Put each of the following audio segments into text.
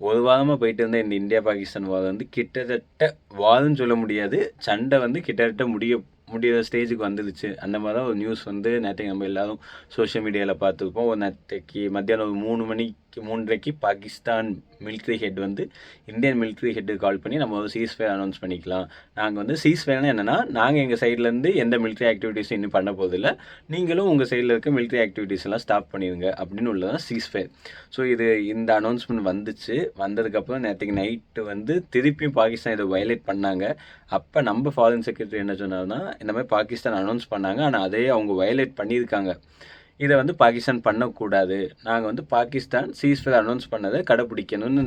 ஒரு வாரமாக போயிட்டு இருந்த இந்த இந்தியா பாகிஸ்தான் வார் வந்து கிட்டத்தட்ட வார்ன்னு சொல்ல முடியாது, சண்டை வந்து கிட்டத்தட்ட முடியிற ஸ்டேஜுக்கு வந்துடுச்சு. அந்த மாதிரி தான் ஒரு நியூஸ் வந்து நேற்றைக்கு நம்ம எல்லாரும் சோஷியல் மீடியாவில் பார்த்துருப்போம். ஒரு நேற்றைக்கு மத்தியானம் ஒரு 3:30க்கு பாகிஸ்தான் மிலிட்ரி ஹெட் வந்து இந்தியன் மிலிட்ரி ஹெட்டுக்கு கால் பண்ணி நம்ம ஒரு சீஸ்ஃபயர் அனௌன்ஸ் பண்ணிக்கலாம். நாங்கள் வந்து சீஸ்ஃபயர்னா என்னென்னா, நாங்கள் எங்கள் சைட்லேருந்து எந்த மிலிட்ரி ஆக்டிவிட்டீஸும் இன்னும் பண்ண போதில்லை, நீங்களும் உங்கள் சைடில் இருக்க மிலிட்ரி ஆக்டிவிட்டீஸ் எல்லாம் ஸ்டாப் பண்ணிடுங்க அப்படின்னு உள்ளதான் சீஸ்ஃபயர். ஸோ இந்த அனௌன்ஸ்மெண்ட் வந்துச்சு. வந்ததுக்கப்புறம் நேற்றுக்கு நைட்டு வந்து திருப்பியும் பாகிஸ்தான் இதை வயலேட் பண்ணாங்க. அப்போ நம்ம ஃபாரின் செக்ரட்டரி என்ன சொன்னார்னா, இந்த மாதிரி பாகிஸ்தான் அனௌன்ஸ் பண்ணாங்க, ஆனால் அதே அவங்க வயலேட் பண்ணியிருக்காங்க, இதை வந்து பாகிஸ்தான் பண்ணக்கூடாது, நாங்கள் வந்து பாகிஸ்தான் சீஸ்ஃபயர் அனௌன்ஸ் பண்ணதை கடைப்பிடிக்கணும்னு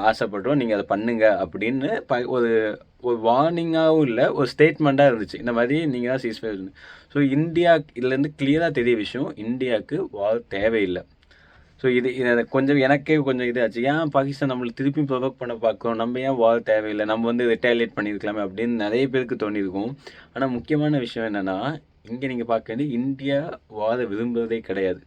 ஆசைப்படுறோம், நீங்கள் அதை பண்ணுங்க அப்படின்னு ஒரு ஒரு வார்னிங்காகவும் இல்லை, ஒரு ஸ்டேட்மெண்ட்டாக இருந்துச்சு. இந்த மாதிரி நீங்கள் தான் சீஸ்ஃபயர். ஸோ இந்தியா இதுலேருந்து கிளியராக தெரிய விஷயம், இந்தியாவுக்கு வார் தேவையில்லை. ஸோ இது கொஞ்சம் எனக்கே கொஞ்சம் இதாச்சு, ஏன் பாகிஸ்தான் நம்மளை திருப்பி ப்ரொவோக் பண்ண பார்க்குறோம், நம்ம ஏன் வார் தேவையில்லை, நம்ம வந்து ரிட்டாலியேட் பண்ணியிருக்கலாமே அப்படின்னு நிறைய பேருக்கு தோணியிருக்கும். ஆனால் முக்கியமான விஷயம் என்னென்னா, இங்கே நீங்கள் பார்க்க வேண்டிய இந்தியா வாரை விரும்புவதே கிடையாது.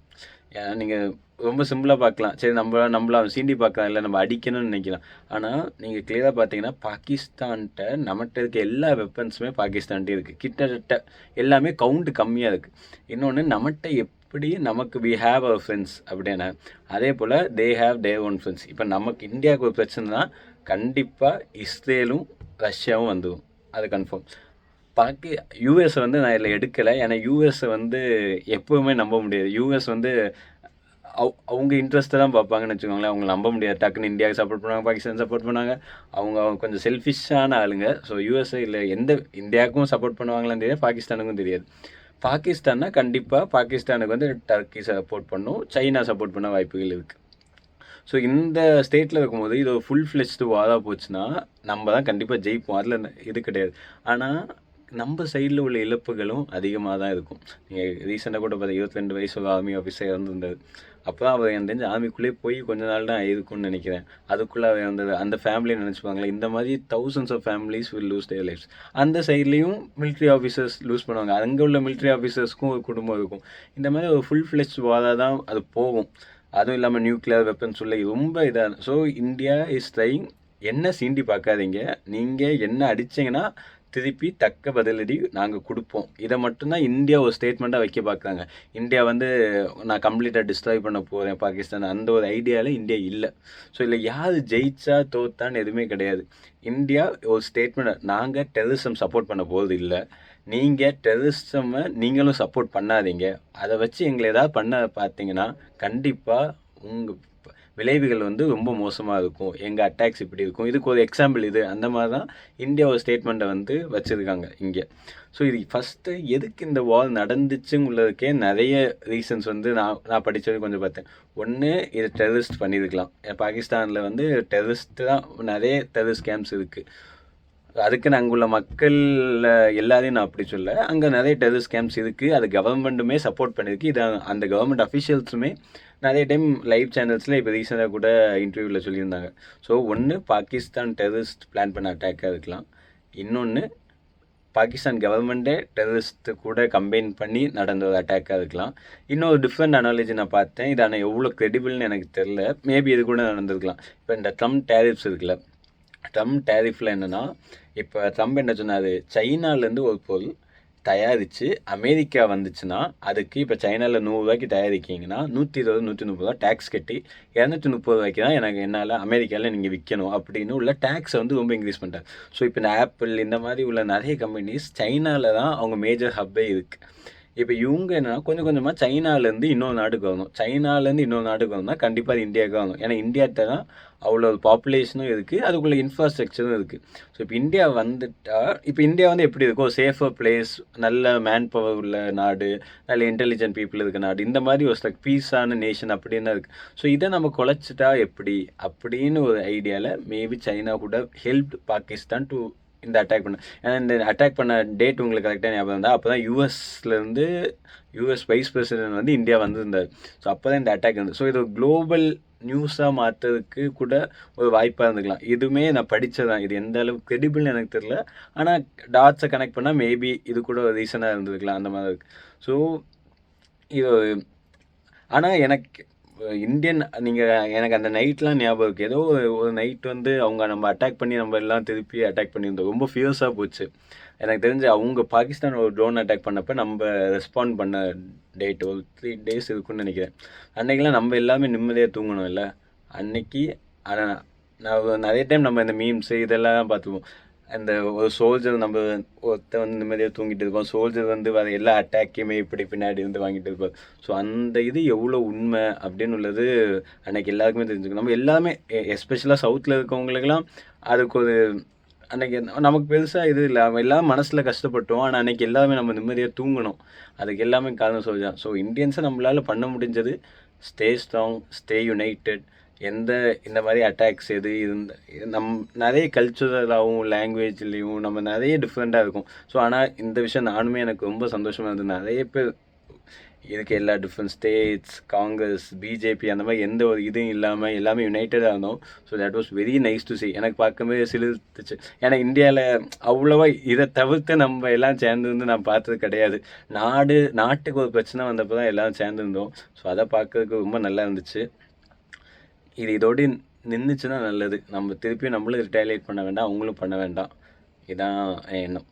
ஏன்னா நீங்கள் ரொம்ப சிம்பிளாக பார்க்கலாம், சரி நம்மள சீண்டி பார்க்கலாம், இல்லை நம்ம அடிக்கணும்னு நினைக்கலாம். ஆனால் நீங்கள் கிளியராக பார்த்தீங்கன்னா பாகிஸ்தான்கிட்ட நம்மகிட்ட இருக்க எல்லா வெப்பன்ஸுமே பாகிஸ்தான்கிட்டே இருக்குது. கிட்டத்தட்ட எல்லாமே கவுண்ட் கம்மியாக இருக்குது. இன்னொன்று, நம்மகிட்ட எப்படி நமக்கு வி ஹேவ் அவர் ஃப்ரெண்ட்ஸ் அப்படின்னா, அதே போல் they have their own friends. இப்போ நமக்கு இந்தியாவுக்கு ஒரு பிரச்சனைனா கண்டிப்பாக இஸ்ரேலும் ரஷ்யாவும் வந்துடும், அது கன்ஃபார்ம். யூஎஸை வந்து நான் இதில் எடுக்கலை, ஏன்னா யூஎஸை வந்து எப்போவுமே நம்ப முடியாது. யூஎஸ் வந்து அவங்க இன்ட்ரெஸ்ட்டை தான் பார்ப்பாங்கன்னு வச்சுக்கோங்களேன். அவங்க நம்ப முடியாது. டக்குன்னு இந்தியாவுக்கு சப்போர்ட் பண்ணுவாங்க, பாகிஸ்தான் சப்போர்ட் பண்ணாங்க. அவங்க கொஞ்சம் செல்ஃபிஷான ஆளுங்க. ஸோ யூஎஸ்ஏ இல்லை, எந்த இந்தியாவுக்கும் சப்போர்ட் பண்ணுவாங்களான்னு தெரியாது, பாகிஸ்தானுக்கும் தெரியாது. பாகிஸ்தான்னா கண்டிப்பாக பாகிஸ்தானுக்கு வந்து டர்க்கி சப்போர்ட் பண்ணும், சைனா சப்போர்ட் பண்ண வாய்ப்புகள் இருக்குது. ஸோ இந்த ஸ்டேட்டில் இருக்கும்போது இது ஒரு ஃபுல் ஃப்ளெஜ்டு வாராக போச்சுன்னா நம்ம தான் கண்டிப்பாக ஜெயிப்போம், அதில் இது கிடையாது. ஆனால் நம்ம சைடில் உள்ள இழப்புகளும் அதிகமாக தான் இருக்கும். நீங்கள் ரீசெண்டாக கூட பார்த்தா 22 வயசு ஒரு ஆர்மி ஆஃபீஸர் இறந்துருந்தார். அப்போ தான் அவர் எனக்கு தெரிஞ்ச ஆர்மிக்குள்ளேயே போய் கொஞ்ச நாள் தான் இருக்கும்னு நினைக்கிறேன். அதுக்குள்ளே அவர் வந்தது அந்த ஃபேமிலியை நினச்சிப்பாங்களே, இந்த மாதிரி thousands of families will lose their lives. அந்த சைட்லேயும் மிலிட்ரி ஆஃபீஸர்ஸ் லூஸ் பண்ணுவாங்க, அங்கே உள்ள மிலிட்ரி ஆஃபீஸர்ஸ்க்கும் ஒரு குடும்பம் இருக்கும். இந்த மாதிரி ஒரு ஃபுல் ஃப்ளெஜ்டு வாராக தான் அது போகும். அதுவும் இல்லாமல் நியூக்ளியர் வெப்பன்ஸ் உள்ள ரொம்ப இதாக. So India is trying. என்ன சீண்டி பார்க்காதீங்க, நீங்கள் என்ன அடிச்சிங்கன்னா திருப்பி தக்க பதிலடி நாங்கள் கொடுப்போம். இதை மட்டும்தான் இந்தியா ஒரு ஸ்டேட்மெண்ட்டாக வைக்க பார்க்குறாங்க. இந்தியா வந்து நான் கம்ப்ளீட்டாக டிஸ்ட்ராய் பண்ண போகிறேன் பாகிஸ்தான், அந்த ஒரு ஐடியாவில் இந்தியா இல்லை. ஸோ இல்லை யார் ஜெயிச்சா தோத்தான்னு எதுவுமே கிடையாது. இந்தியா ஒரு ஸ்டேட்மெண்ட், நாங்கள் டெரரிசம் சப்போர்ட் பண்ண போகிறது இல்லை, நீங்கள் டெரரிசமை நீங்களும் சப்போர்ட் பண்ணாதீங்க, அதை வச்சு எங்களை ஏதாவது பண்ண பார்த்தீங்கன்னா கண்டிப்பாக உங்கள் விளைவுகள் வந்து ரொம்ப மோசமாக இருக்கும், எங்கள் அட்டாக்ஸ் இப்படி இருக்கும், இதுக்கு ஒரு எக்ஸாம்பிள் இது, அந்த மாதிரி தான் இந்தியா ஒரு ஸ்டேட்மெண்ட்டை வந்து வச்சுருக்காங்க இங்கே. ஸோ இது ஃபஸ்ட்டு எதுக்கு இந்த வார் நடந்துச்சுங்குள்ளதுக்கே நிறைய ரீசன்ஸ் வந்து நான் படித்தது கொஞ்சம் பார்த்தேன். ஒன்று, இது டெரரிஸ்ட் பண்ணியிருக்கலாம். பாகிஸ்தானில் வந்து டெரரிஸ்ட்டு தான், நிறைய டெரரிஸ்ட் கேம்ப்ஸ் இருக்குது. அதுக்குன்னு அங்கே உள்ள மக்கள் எல்லாரையும் நான் அப்படி சொல்ல, அங்கே நிறைய டெரரிஸ்ட் கேம்ப்ஸ் இருக்குது, அது கவர்மெண்ட்டுமே சப்போர்ட் பண்ணியிருக்கு. இதை அந்த கவர்மெண்ட் அஃபிஷியல்ஸுமே நிறைய டைம் லைவ் சேனல்ஸில் இப்போ ரீசெண்டாக கூட இன்டர்வியூவில் சொல்லியிருந்தாங்க. ஸோ ஒன்று, பாகிஸ்தான் டெரரிஸ்ட் பிளான் பண்ண அட்டாக்காக இருக்கலாம். இன்னொன்று, பாகிஸ்தான் கவர்மெண்ட்டே டெரரிஸ்ட்டு கூட கம்பைன் பண்ணி நடந்த ஒரு அட்டாக்காக இருக்கலாம். இன்னொரு டிஃப்ரெண்ட் அனாலஜி நான் பார்த்தேன், இது ஆனால் எவ்வளோ க்ரெடிபிள்னு எனக்கு தெரில, மேபி இது கூட நடந்திருக்கலாம். இப்போ இந்த ட்ரம்ப் டேரிஃப்ஸ் இருக்குல்ல, ட்ரம்ப் டேரிஃபில் என்னென்னா, இப்போ ட்ரம்ப் என்ன சொன்னார், சைனாலேருந்து ஒரு பொருள் தயாரித்து அமெரிக்கா வந்துச்சுன்னா அதுக்கு இப்போ சைனாவில் 100 ரூபாய்க்கு தயாரிக்கிங்கன்னா 120 130 ரூபா டேக்ஸ் கட்டி 230 ரூபாய்க்கு தான் எனக்கு என்னால் அமெரிக்காவில் நீங்கள் விற்கணும் அப்படின்னு உள்ள டேக்ஸை வந்து ரொம்ப இன்க்ரீஸ் பண்ணிட்டாங்க. ஸோ இப்போ இந்த ஆப்பிள் இந்த மாதிரி உள்ள நிறைய கம்பெனிஸ் சைனாவில் தான் அவங்க மேஜர் ஹப்பே இருக்குது. இப்போ இவங்க என்னன்னா கொஞ்சம் கொஞ்சமாக சைனாலேருந்து இன்னொரு நாட்டுக்கு வரணும், சைனாலேருந்து இன்னொரு நாட்டுக்கு வரணும்னா கண்டிப்பாக அது இந்தியாவுக்கு வரணும். ஏன்னா இந்தியாட்ட தான் அவ்வளோ பாப்புலேஷனும் இருக்குது, அதுக்குள்ளே இன்ஃப்ராஸ்ட்ரக்சரும் இருக்குது. ஸோ இப்போ இந்தியா வந்துட்டால், இப்போ இந்தியா வந்து எப்படி இருக்கும், சேஃபர் பிளேஸ், நல்ல மேன் பவர் உள்ள நாடு, நல்ல இன்டெலிஜென்ட் பீப்புள் இருக்க நாடு, இந்த மாதிரி ஒரு பீஸான நேஷன் அப்படின்னு தான் இருக்குது. ஸோ இதை நம்ம குலைச்சிட்டா எப்படி அப்படின்னு ஒரு ஐடியாவில் மேபி சைனா கூட ஹெல்ப் பாகிஸ்தான் டு இந்த அட்டாக் பண்ண. ஏன்னா இந்த அட்டாக் பண்ண டேட் உங்களுக்கு கரெக்டாக ஞாபகம் இருந்தால் அப்போ தான் யூஎஸ்லேருந்து யூஎஸ் வைஸ் பிரசிடென்ட் வந்து இந்தியா வந்திருந்தார். ஸோ அப்போ தான் இந்த அட்டாக் இருந்தது. ஸோ இது குளோபல் நியூஸாக மாற்றுறதுக்கு கூட ஒரு வாய்ப்பாக இருந்துக்கலாம். இதுவுமே நான் படித்ததான், இது எந்த அளவுக்கு க்ரெடிபிள்னு எனக்கு தெரியல, ஆனால் டாட்ஸை கனெக்ட் பண்ணால் மேபி இது கூட ஒரு ரீசனாக இருந்திருக்கலாம், அந்த மாதிரி இருக்குது. ஸோ இது ஆனால் எனக்கு இந்தியன் நீங்கள் எனக்கு அந்த நைட்லாம் ஞாபகம் இருக்குது. ஏதோ ஒரு நைட் வந்து அவங்க நம்ம அட்டாக் பண்ணி நம்ம எல்லாம் திருப்பி அட்டாக் பண்ணியிருந்தோம். ரொம்ப ஃபியர்ஸாக போச்சு. எனக்கு தெரிஞ்சு அவங்க பாகிஸ்தான் ஒரு ட்ரோன் அட்டாக் பண்ணப்போ நம்ம ரெஸ்பாண்ட் பண்ண டேட் ஒரு 3 days இருக்குன்னு நினைக்கிறேன். அன்னைக்கெல்லாம் நம்ம எல்லாமே நிம்மதியாக தூங்கணும் இல்லை அன்னைக்கு. ஆனால் நான் நிறைய டைம் நம்ம இந்த மீம்ஸ் இதெல்லாம் பார்த்துப்போம். அந்த ஒரு சோல்ஜர் நம்ம ஒருத்தர் வந்து நிம்மதியாக தூங்கிட்டு இருப்போம், சோல்ஜர் வந்து வேறு எல்லா அட்டாக்கையுமே இப்படி பின்னாடி இருந்து வாங்கிட்டு இருப்பார். ஸோ அந்த இது எவ்வளோ உண்மை அப்படின்னு உள்ளது அன்னைக்கு எல்லாருக்குமே தெரிஞ்சுக்கணும். நம்ம எல்லாமே எஸ்பெஷலாக சவுத்தில் இருக்கவங்களுக்கெல்லாம் அதுக்கு ஒரு அன்னைக்கு நமக்கு பெருசாக இது இல்லை, அவன் எல்லாம் மனசில் கஷ்டப்பட்டோம். ஆனால் அன்னைக்கு எல்லாமே நம்ம நிம்மதியாக தூங்கணும். அதுக்கு எல்லாமே காரணம் சோல்ஜர். ஸோ இந்தியன்ஸை நம்மளால் பண்ண முடிஞ்சது ஸ்டே ஸ்ட்ராங், ஸ்டே யுனைட்டட். எந்த இந்த மாதிரி அட்டாக்ஸ் எது இருந்த நிறைய கல்ச்சுரலாகவும் லாங்குவேஜ்லேயும் நம்ம நிறைய டிஃப்ரெண்ட்டாக இருக்கும். ஸோ ஆனால் இந்த விஷயம் நானுமே எனக்கு ரொம்ப சந்தோஷமாக இருந்தது. நிறைய பேர் இதுக்கு எல்லா டிஃப்ரெண்ட் ஸ்டேட்ஸ், காங்கிரஸ், பிஜேபி அந்த மாதிரி எந்த ஒரு இதுவும் இல்லாமல் எல்லாமே யுனைட்டடாக இருந்தோம். So that was very nice to see. எனக்கு பார்க்கவே சிலிர்த்துச்சு. ஏன்னா இந்தியாவில் அவ்வளோவா இதை தவிர்த்து நம்ம எல்லாம் சேர்ந்துருந்து நான் பார்த்தது கிடையாது. நாட்டுக்கு ஒரு பிரச்சனை வந்தப்போ தான் எல்லாம் சேர்ந்துருந்தோம். ஸோ அதை பார்க்கறதுக்கு ரொம்ப நல்லா இருந்துச்சு. இதோடு நின்றுச்சுன்னா நல்லது. நம்ம திருப்பியும் நம்மளும் ரிட்டாலியேட் பண்ண வேண்டாம், அவங்களும் பண்ண வேண்டாம். இதான் என் எண்ணம்.